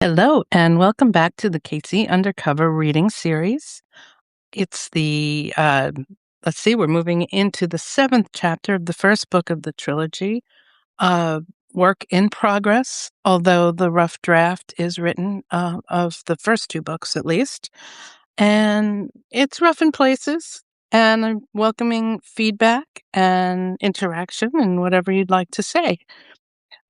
Hello, and welcome back to the Cayce Undercover reading series. It's let's see, we're moving into the seventh chapter of the first book of the trilogy, uh, work in progress, although the rough draft is written of the first two books at least. And it's rough in places, and I'm welcoming feedback and interaction and whatever you'd like to say.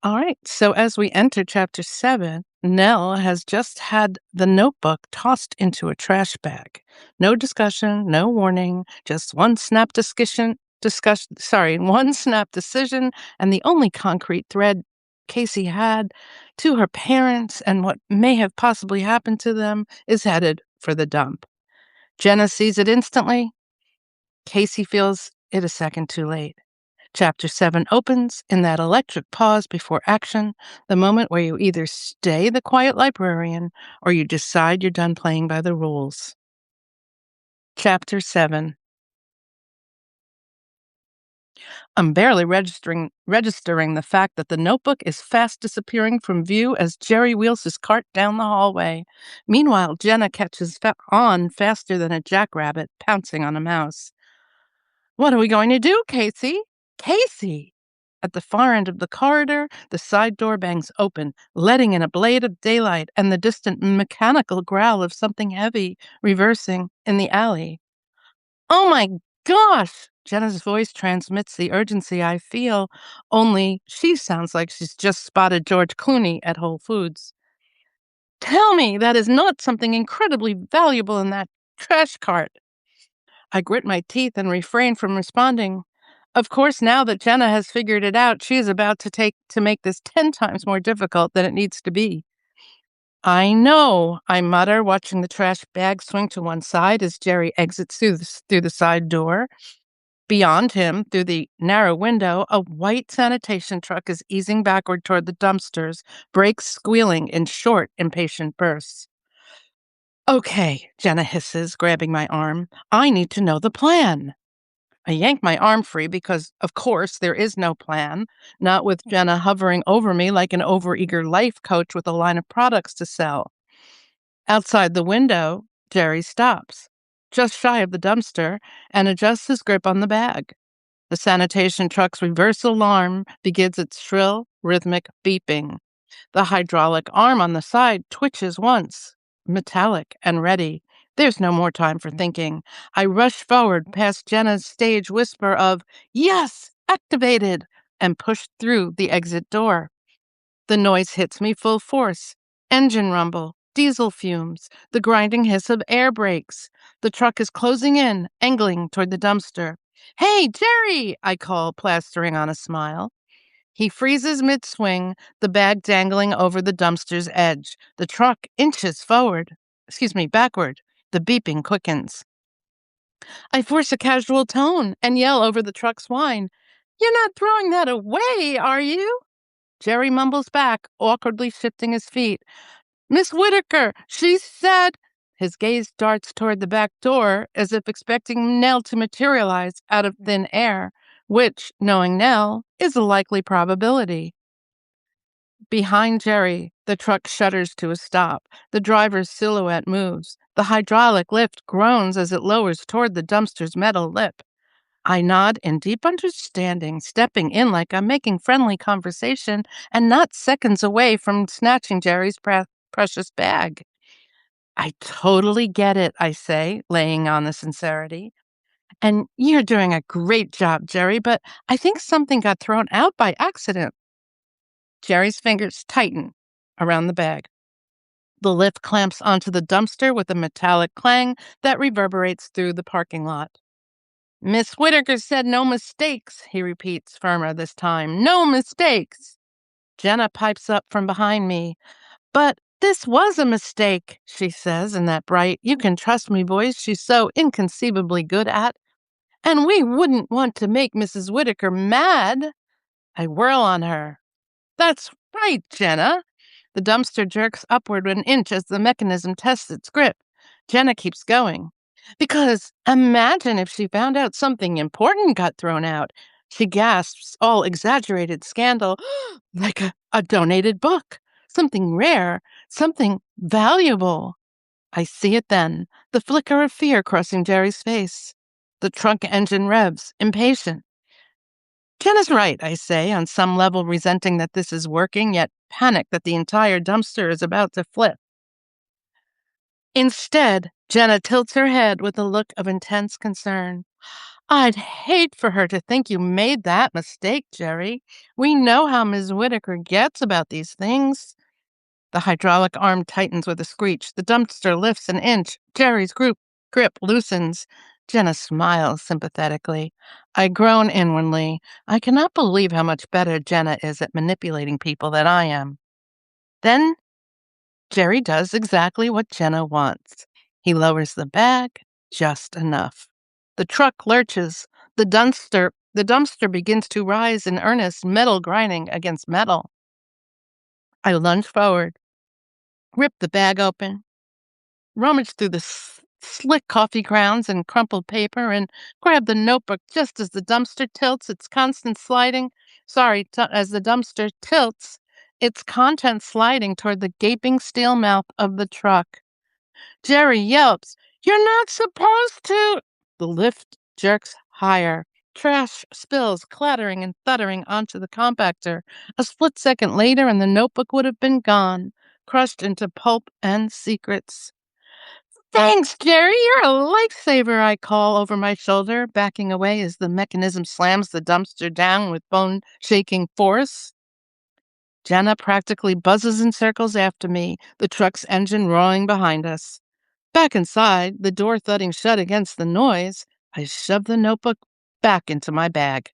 All right. So as we enter chapter 7, Nell has just had the notebook tossed into a trash bag. No discussion, no warning, just one snap decision, and the only concrete thread Casey had to her parents and what may have possibly happened to them is headed for the dump. Jenna sees it instantly. Casey feels it a second too late. Chapter 7 opens in that electric pause before action, the moment where you either stay the quiet librarian or you decide you're done playing by the rules. Chapter 7. I'm barely registering the fact that the notebook is fast disappearing from view as Jerry wheels his cart down the hallway. Meanwhile, Jenna catches on faster than a jackrabbit pouncing on a mouse. What are we going to do, Casey? Casey! At the far end of the corridor, the side door bangs open, letting in a blade of daylight and the distant mechanical growl of something heavy reversing in the alley. Oh my gosh! Jenna's voice transmits the urgency I feel, only she sounds like she's just spotted George Clooney at Whole Foods. Tell me that is not something incredibly valuable in that trash cart. I grit my teeth and refrain from responding. Of course, now that Jenna has figured it out, she is about to make this 10 times more difficult than it needs to be. I know, I mutter, watching the trash bag swing to one side as Jerry exits through the side door. Beyond him, through the narrow window, a white sanitation truck is easing backward toward the dumpsters, brakes squealing in short, impatient bursts. Okay, Jenna hisses, grabbing my arm. I need to know the plan. I yank my arm free because, of course, there is no plan, not with Jenna hovering over me like an overeager life coach with a line of products to sell. Outside the window, Jerry stops, just shy of the dumpster, and adjusts his grip on the bag. The sanitation truck's reverse alarm begins its shrill, rhythmic beeping. The hydraulic arm on the side twitches once, metallic and ready. There's no more time for thinking. I rush forward past Jenna's stage whisper of, "Yes, activated," and push through the exit door. The noise hits me full force. Engine rumble, diesel fumes, the grinding hiss of air brakes. The truck is closing in, angling toward the dumpster. "Hey, Jerry!" I call, plastering on a smile. He freezes mid-swing, the bag dangling over the dumpster's edge. The truck inches backward. The beeping quickens. I force a casual tone and yell over the truck's whine. "You're not throwing that away, are you?" Jerry mumbles back, awkwardly shifting his feet. "Miss Whitaker, she said—" His gaze darts toward the back door, as if expecting Nell to materialize out of thin air, which, knowing Nell, is a likely probability. Behind Jerry, the truck shudders to a stop. The driver's silhouette moves. The hydraulic lift groans as it lowers toward the dumpster's metal lip. I nod in deep understanding, stepping in like I'm making friendly conversation and not seconds away from snatching Jerry's precious bag. "I totally get it," I say, laying on the sincerity. "And you're doing a great job, Jerry, but I think something got thrown out by accident." Jerry's fingers tighten around the bag. The lift clamps onto the dumpster with a metallic clang that reverberates through the parking lot. "Miss Whitaker said no mistakes," he repeats, firmer this time. "No mistakes." Jenna pipes up from behind me. "But this was a mistake," she says in that bright, "you can trust me" voice she's so inconceivably good at. "And we wouldn't want to make Mrs. Whitaker mad." I whirl on her. "That's right, Jenna." The dumpster jerks upward an inch as the mechanism tests its grip. Jenna keeps going. "Because imagine if she found out something important got thrown out." She gasps, all exaggerated scandal, "like a donated book, something rare, Something valuable. I see it then, the flicker of fear crossing Jerry's face. The trunk engine revs, impatient. Jenna's right, I say, on some level resenting that this is working, yet panicked that the entire dumpster is about to flip. Instead, Jenna tilts her head with a look of intense concern. I'd hate for her to think you made that mistake, Jerry. We know how Ms. Whitaker gets about these things. The hydraulic arm tightens with a screech. The dumpster lifts an inch. Jerry's grip loosens. Jenna smiles sympathetically. I groan inwardly. I cannot believe how much better Jenna is at manipulating people than I am. Then Jerry does exactly what Jenna wants. He lowers the bag just enough. The truck lurches. The dumpster begins to rise in earnest, metal grinding against metal. I lunge forward, rip the bag open, rummage through the slick coffee grounds and crumpled paper, and grab the notebook just as the dumpster tilts, its constant sliding. As the dumpster tilts, its contents sliding toward the gaping steel mouth of the truck. Jerry yelps, "You're not supposed to!" The lift jerks higher. Trash spills, clattering and thuddering onto the compactor. A split second later, and the notebook would have been gone, crushed into pulp and secrets. Thanks, Jerry. You're a lifesaver, I call over my shoulder, backing away as the mechanism slams the dumpster down with bone-shaking force. Jenna practically buzzes in circles after me, the truck's engine roaring behind us. Back inside, the door thudding shut against the noise, I shove the notebook back into my bag.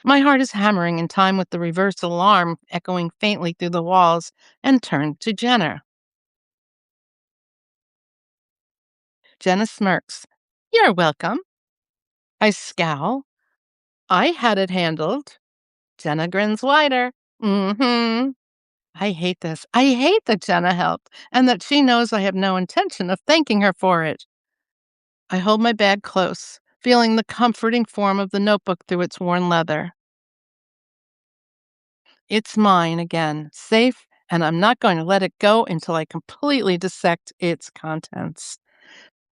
My heart is hammering in time with the reverse alarm echoing faintly through the walls, and turn to Jenna. Jenna smirks. You're welcome. I scowl. I had it handled. Jenna grins wider. Mm-hmm. I hate this. I hate that Jenna helped, and that she knows I have no intention of thanking her for it. I hold my bag close, feeling the comforting form of the notebook through its worn leather. It's mine again, safe, and I'm not going to let it go until I completely dissect its contents.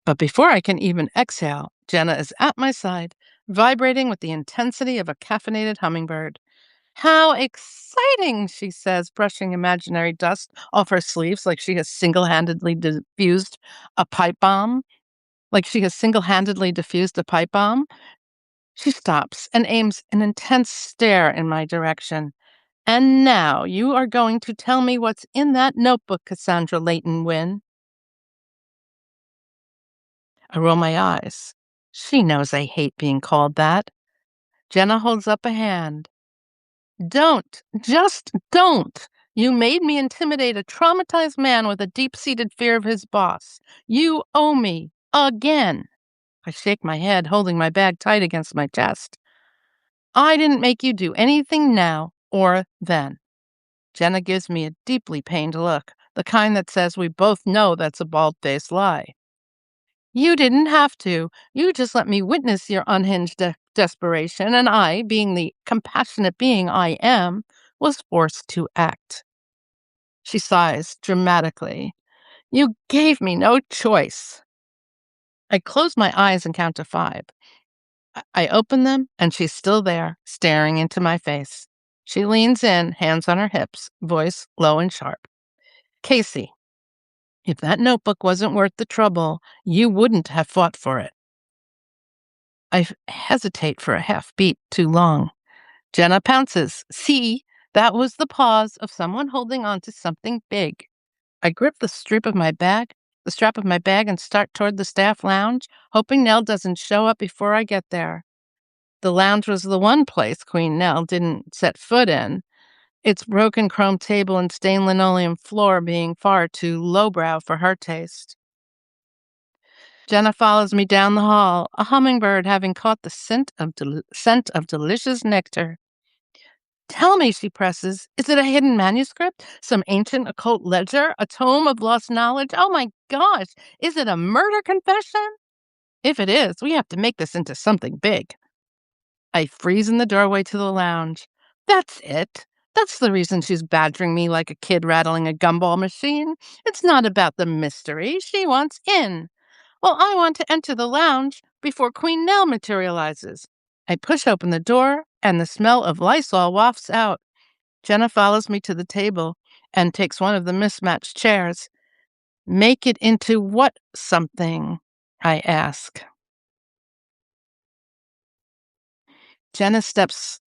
But before I can even exhale, Jenna is at my side, vibrating with the intensity of a caffeinated hummingbird. How exciting, she says, brushing imaginary dust off her sleeves like she has single-handedly diffused a pipe bomb. She stops and aims an intense stare in my direction. And now you are going to tell me what's in that notebook, Cassandra Layton Wynne. I roll my eyes. She knows I hate being called that. Jenna holds up a hand. Don't. Just don't. You made me intimidate a traumatized man with a deep-seated fear of his boss. You owe me. Again. I shake my head, holding my bag tight against my chest. I didn't make you do anything now or then. Jenna gives me a deeply pained look, the kind that says we both know that's a bald-faced lie. You didn't have to. You just let me witness your unhinged desperation, and I, being the compassionate being I am, was forced to act. She sighs dramatically. You gave me no choice. I close my eyes and count to 5. I open them, and she's still there, staring into my face. She leans in, hands on her hips, voice low and sharp. Cayce, if that notebook wasn't worth the trouble, you wouldn't have fought for it. I hesitate for a half beat too long. Jenna pounces. See, that was the pause of someone holding on to something big. I grip the strap of my bag, and start toward the staff lounge, hoping Nell doesn't show up before I get there. The lounge was the one place Queen Nell didn't set foot in, its broken chrome table and stained linoleum floor being far too lowbrow for her taste. Jenna follows me down the hall, a hummingbird having caught the scent of delicious nectar. Tell me, she presses, is it a hidden manuscript? Some ancient occult ledger? A tome of lost knowledge? Oh my gosh, is it a murder confession? If it is, we have to make this into something big. I freeze in the doorway to the lounge. That's it. That's the reason she's badgering me like a kid rattling a gumball machine. It's not about the mystery. She wants in. Well, I want to enter the lounge before Queen Nell materializes. I push open the door, and the smell of Lysol wafts out. Jenna follows me to the table and takes one of the mismatched chairs. Make it into what something? I ask. Jenna steps.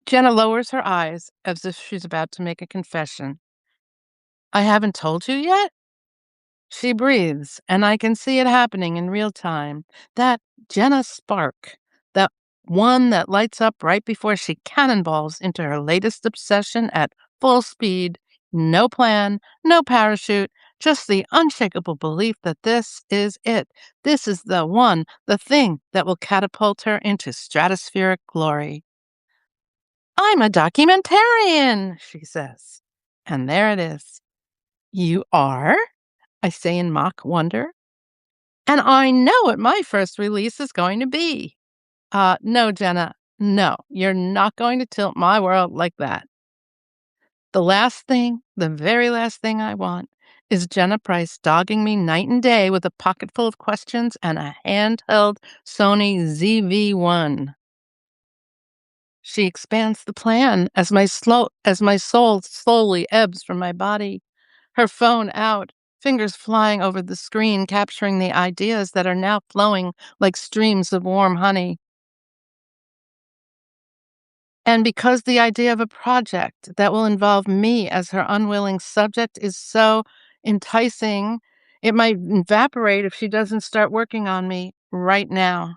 Jenna lowers her eyes as if she's about to make a confession. I haven't told you yet? She breathes, and I can see it happening in real time. That Jenna spark, that one that lights up right before she cannonballs into her latest obsession at full speed, no plan, no parachute, just the unshakable belief that this is it. This is the one, the thing that will catapult her into stratospheric glory. I'm a documentarian, she says. And there it is. You are? I say in mock wonder. And I know what my first release is going to be. No, Jenna. No, you're not going to tilt my world like that. The last thing, the very last thing I want is Jenna Price dogging me night and day with a pocket full of questions and a handheld Sony ZV-1. She expands the plan as my soul slowly ebbs from my body. Her phone out, fingers flying over the screen, capturing the ideas that are now flowing like streams of warm honey. And because the idea of a project that will involve me as her unwilling subject is so enticing, it might evaporate if she doesn't start working on me right now.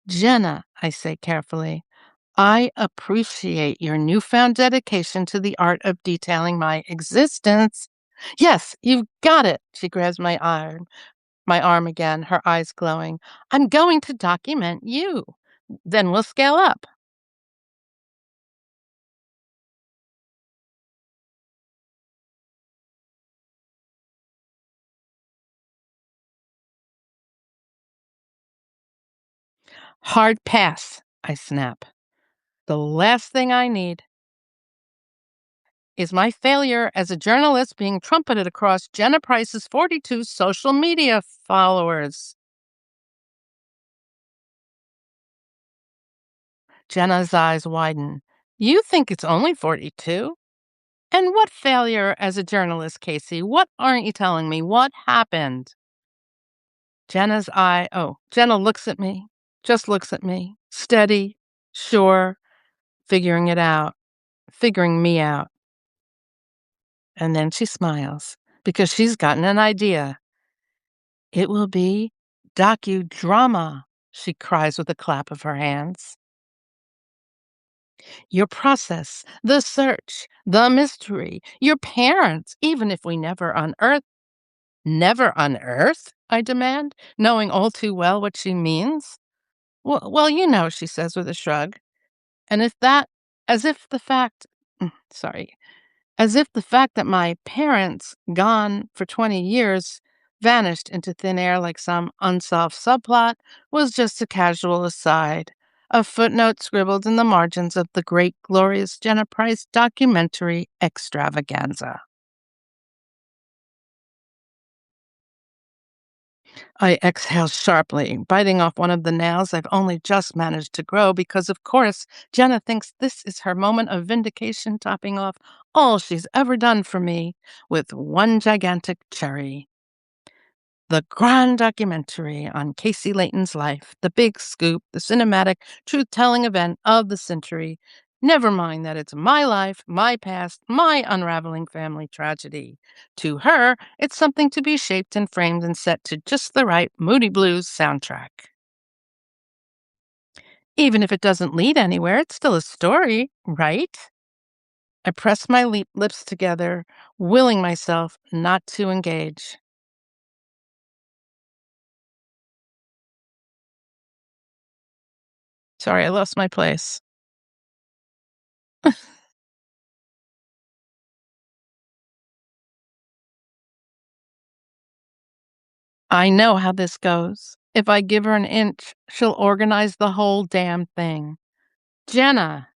Jenna, I say carefully, I appreciate your newfound dedication to the art of detailing my existence. Yes, you've got it. She grabs my arm again, her eyes glowing. I'm going to document you. Then we'll scale up. Hard pass, I snap. The last thing I need is my failure as a journalist being trumpeted across Jenna Price's 42 social media followers. Jenna's eyes widen. You think it's only 42? And what failure as a journalist, Cayce? What aren't you telling me? What happened? Jenna looks at me, just looks at me, steady, sure, figuring it out, figuring me out. And then she smiles because she's gotten an idea. It will be docudrama, she cries with a clap of her hands. Your process, the search, the mystery, your parents, even if we never unearth, I demand, knowing all too well what she means. Well, you know, she says with a shrug. And if that, as if the fact, sorry, as if the fact that my parents, gone for 20 years, vanished into thin air like some unsolved subplot, was just a casual aside, a footnote scribbled in the margins of the great, glorious Jenna Price documentary extravaganza. I exhale sharply, biting off one of the nails I've only just managed to grow because, of course, Jenna thinks this is her moment of vindication, topping off all she's ever done for me with one gigantic cherry. The grand documentary on Casey Layton's life, the big scoop, the cinematic, truth-telling event of the century. Never mind that it's my life, my past, my unraveling family tragedy. To her, it's something to be shaped and framed and set to just the right Moody Blues soundtrack. Even if it doesn't lead anywhere, it's still a story, right? I press my lips together, willing myself not to engage. Sorry, I lost my place. I know how this goes. If I give her an inch, she'll organize the whole damn thing. Jenna,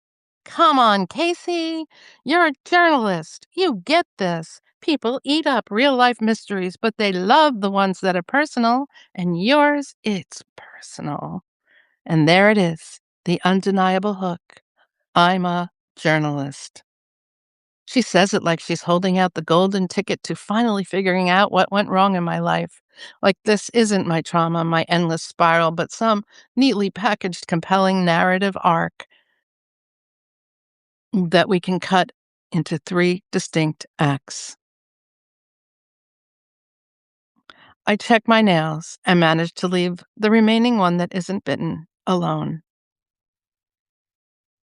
come on, Casey. You're a journalist. You get this. People eat up real life mysteries, but they love the ones that are personal, and yours, it's personal. And there it is, the undeniable hook. I'm a journalist. She says it like she's holding out the golden ticket to finally figuring out what went wrong in my life. Like this isn't my trauma, my endless spiral, but some neatly packaged, compelling narrative arc that we can cut into three distinct acts. I check my nails and manage to leave the remaining one that isn't bitten alone.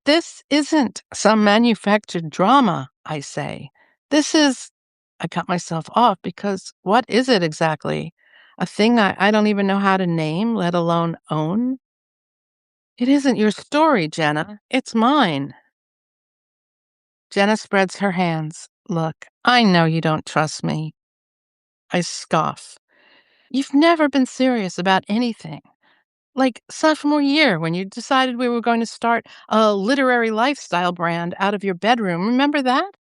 This isn't some manufactured drama, I say. This is, I cut myself off because what is it exactly? A thing I don't even know how to name, let alone own? It isn't your story, Jenna. It's mine. Jenna spreads her hands. Look, I know you don't trust me. I scoff. You've never been serious about anything. Like sophomore year when you decided we were going to start a literary lifestyle brand out of your bedroom. Remember that?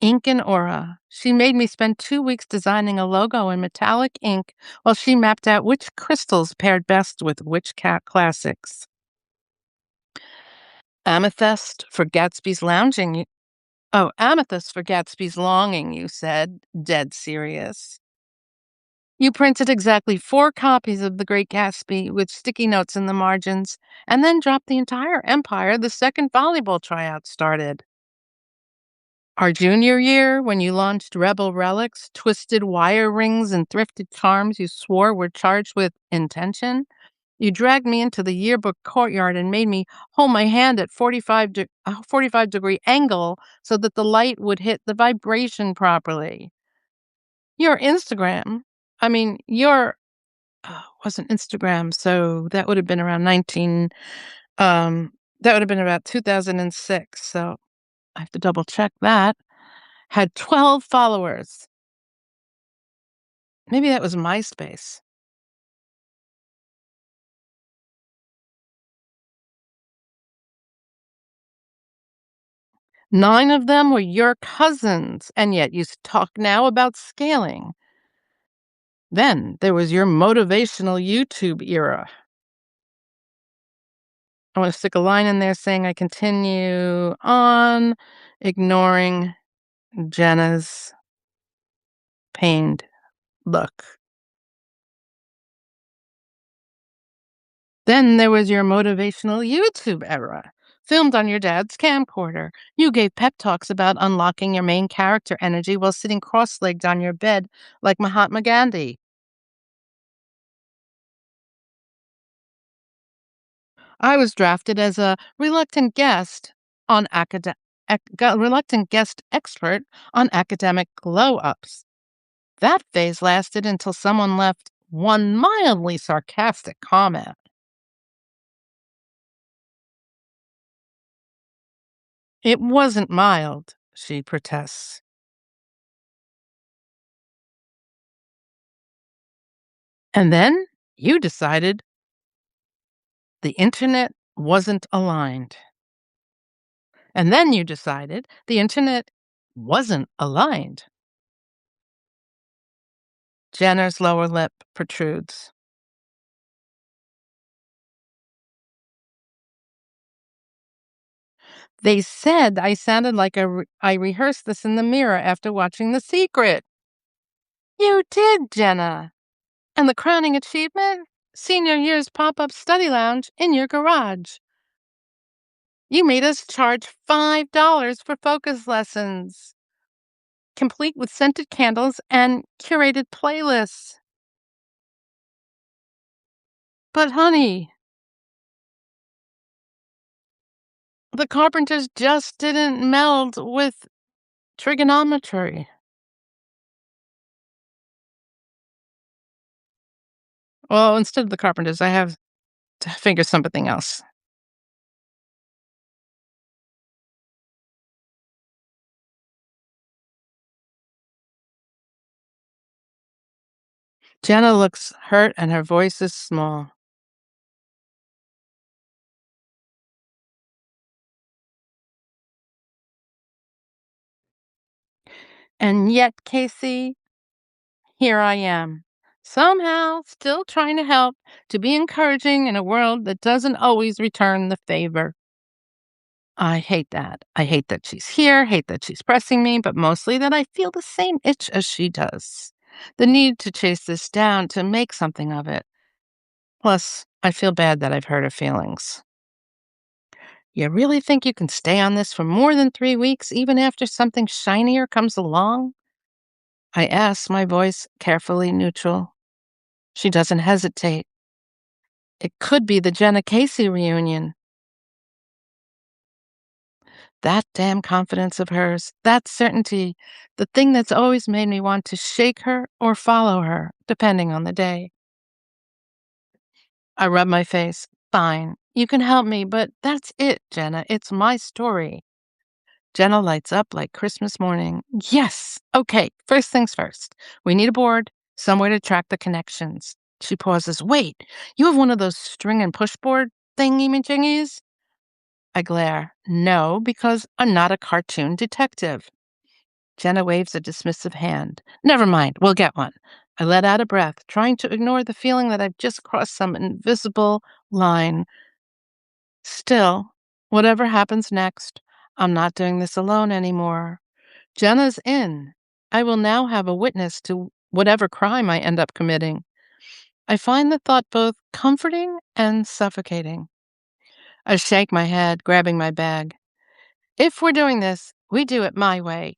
Ink and aura. She made me spend 2 weeks designing a logo in metallic ink while she mapped out which crystals paired best with which cat classics. Amethyst for Gatsby's lounging. Oh, amethyst for Gatsby's longing, you said, dead serious. You printed exactly 4 copies of The Great Gatsby with sticky notes in the margins, and then dropped the entire empire the second volleyball tryout started. Our junior year, when you launched Rebel Relics, twisted wire rings, and thrifted charms you swore were charged with intention, you dragged me into the yearbook courtyard and made me hold my hand at 45-degree angle so that the light would hit the vibration properly. Your Instagram, I mean, your wasn't Instagram, so that would have been around um, that would have been about 2006, so I have to double check that. Had 12 followers. Maybe that was MySpace. 9 of them were your cousins, and yet you talk now about scaling. Then there was your motivational YouTube era. I want to stick a line in there saying I continue on ignoring Jenna's pained look. Then there was your motivational YouTube era, filmed on your dad's camcorder. You gave pep talks about unlocking your main character energy while sitting cross-legged on your bed like Mahatma Gandhi. I was drafted as a reluctant guest expert on academic glow-ups. That phase lasted until someone left one mildly sarcastic comment. It wasn't mild, she protests. And then you decided the internet wasn't aligned. And then you decided the internet wasn't aligned. Jenner's lower lip protrudes. They said I sounded like I rehearsed this in the mirror after watching The Secret. You did, Jenna. And the crowning achievement? Senior year's pop-up study lounge in your garage. You made us charge $5 for focus lessons, complete with scented candles and curated playlists. But honey, the carpenters just didn't meld with trigonometry. Well, instead of the carpenters, I have to figure something else. Jenna looks hurt and her voice is small. And yet, Casey, here I am. Somehow, still trying to help, to be encouraging in a world that doesn't always return the favor. I hate that. I hate that she's here, hate that she's pressing me, but mostly that I feel the same itch as she does. The need to chase this down, to make something of it. Plus, I feel bad that I've hurt her feelings. You really think you can stay on this for more than 3 weeks, even after something shinier comes along? I ask, my voice carefully neutral. She doesn't hesitate. It could be the Jenna Cayce reunion. That damn confidence of hers, that certainty, the thing that's always made me want to shake her or follow her, depending on the day. I rub my face. Fine, you can help me, but that's it, Jenna. It's my story. Jenna lights up like Christmas morning. Yes! Okay, first things first. We need a board, somewhere to track the connections. She pauses. Wait, you have one of those string and push board thingy-majingies? I glare. No, because I'm not a cartoon detective. Jenna waves a dismissive hand. Never mind, we'll get one. I let out a breath, trying to ignore the feeling that I've just crossed some invisible line. Still, whatever happens next, I'm not doing this alone anymore. Jenna's in. I will now have a witness to whatever crime I end up committing. I find the thought both comforting and suffocating. I shake my head, grabbing my bag. If we're doing this, we do it my way.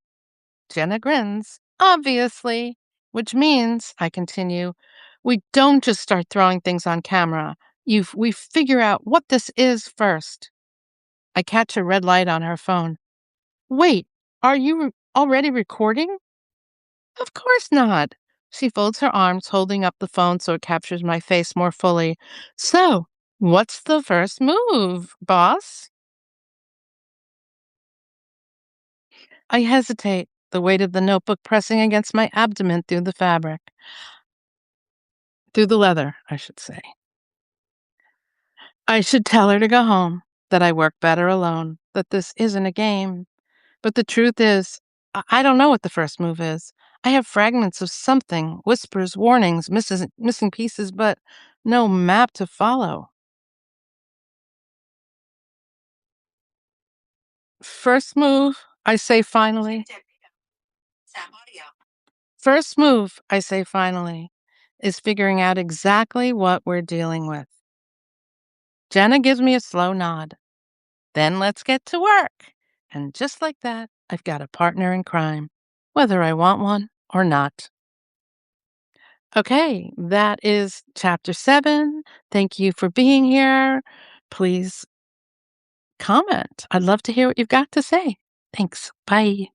Jenna grins. Obviously. Which means, I continue, we don't just start throwing things on camera. We figure out what this is first. I catch a red light on her phone. Wait, are you already recording? Of course not. She folds her arms, holding up the phone so it captures my face more fully. So, what's the first move, boss? I hesitate, the weight of the notebook pressing against my abdomen through the fabric. Through the leather, I should say. I should tell her to go home, that I work better alone, that this isn't a game. But the truth is, I don't know what the first move is. I have fragments of something, whispers, warnings, missing pieces, but no map to follow. First move, I say finally. First move, I say finally, is figuring out exactly what we're dealing with. Jenna gives me a slow nod. Then let's get to work. And just like that, I've got a partner in crime, whether I want one or not. Okay, that is chapter 7. Thank you for being here. Please comment. I'd love to hear what you've got to say. Thanks. Bye.